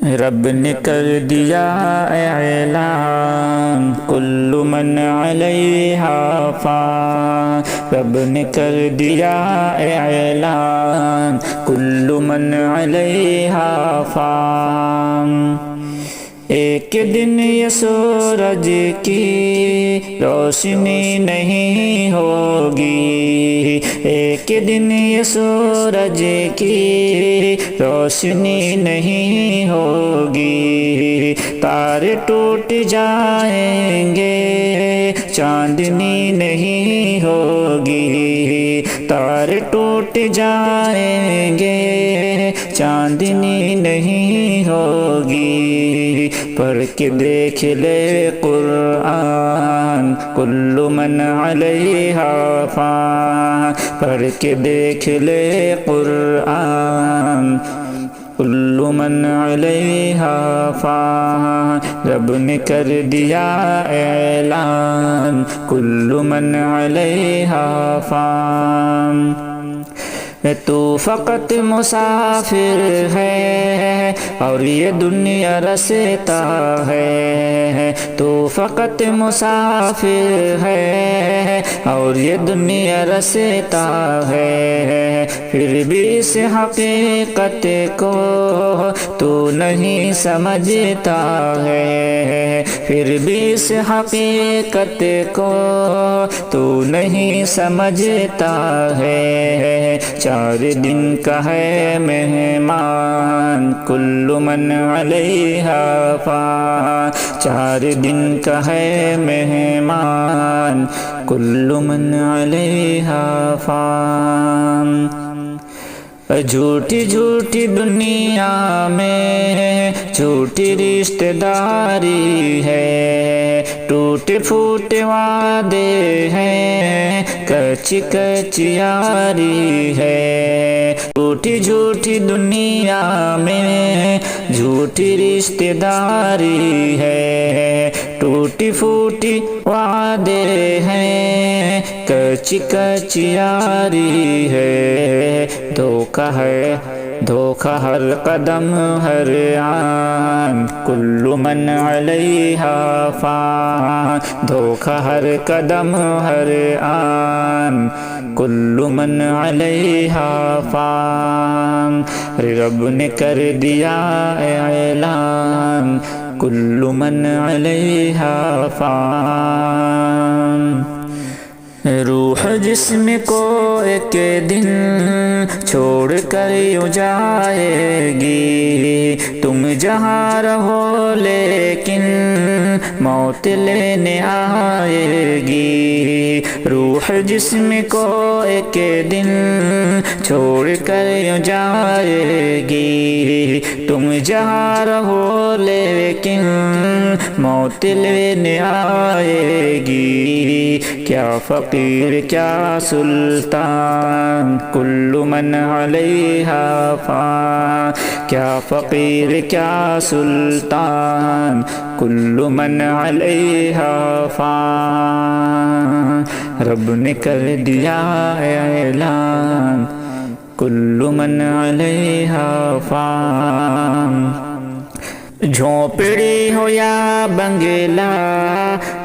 رب نے کر دیا اعلان کل من علیہا فان، رب نے کر دیا اعلان کل من علیہا فان۔ ایک دن یہ سورج کی روشنی نہیں ہوگی، ایک دن یہ سورج کی روشنی نہیں ہوگی، تارے ٹوٹ جائیں گے چاندنی نہیں ہوگی، تارے ٹوٹ جائیں گے چاندنی نہیں ہوگی، پڑھ کے دیکھ لے قرآن کل من علیہا فان، پڑھ کے دیکھ لے قرآن کل من علیہا فان، رب نے کر دیا اعلان کل من علیہا فان۔ تو فقط مسافر ہے اور یہ دنیا رستا ہے، تو فقط مسافر ہے اور یہ دنیا رستا ہے، پھر بھی اس حقیقت کو تو نہیں سمجھتا ہے، پھر بھی اس حقیقت کو تو نہیں سمجھتا ہے، 4 دن کا ہے مہمان کل من علیہا فان، 4 دن کا ہے مہمان کل من علیہا فان۔ جھوٹی جھوٹی دنیا میں جھوٹی رشتہ داری ہے، ٹوٹے پھوٹے وعدے ہیں کچی کچی یاری ہے، جھوٹی جھوٹی دنیا میں جھوٹی رشتہ داری ہے، ٹوٹی پھوٹی وعدے ہیں کچی کچی یاری ہے، دھوکہ ہے دھوکہ ہر قدم ہر آن کل من علیہا فان، دھوکہ ہر قدم ہر آن کل من علیہا فان، رب نے کر دیا اعلان کل من علیہا فان۔ روح جسم کو ایک دن چھوڑ کر یوں جائے گی، تم جہاں رہو لیکن موت لینے آئے گی، روح جسم کو ایک دن چھوڑ کر یوں جائے گی، تم جہاں رہو لیکن موت لینے آئے گی، کیا فقیر کیا سلطان کل من علیہا فان، کیا فقیر کیا سلطان کل من علیہا فان، رب نے کر دیا اعلان کل من علیہا فان۔ جھونپڑی ہو یا بنگلہ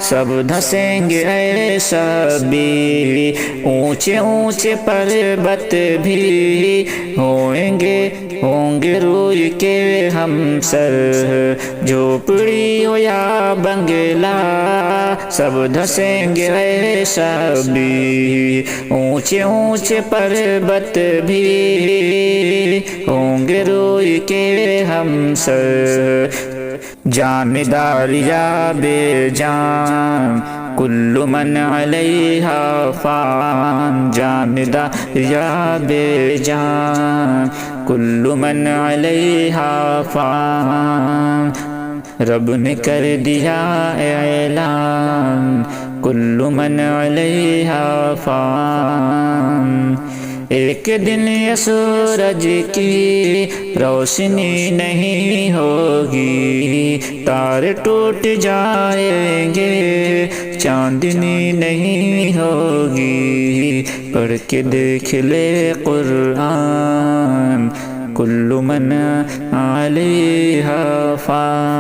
سب دھسیں گے ایسا بھی، اونچے اونچے پربت بھی ہوں گے روئی کے ہم سر، جھونپڑی ہو یا بنگلہ سب دھسیں گے ایسا بھی، اونچے اونچے پربت بھی ہوں گے روئی کے ہم سر، جاندار یا بے جان کل من علیہا فان، جاندار یا بے جان کل من علیہا فان، رب نے کر دیا اعلان کل من علیہا فان۔ ایک دن یہ سورج کی روشنی نہیں ہوگی، تارے ٹوٹ جائیں گے چاندنی نہیں ہوگی، پڑھ کے دیکھ لے قرآن کل من علیہا فان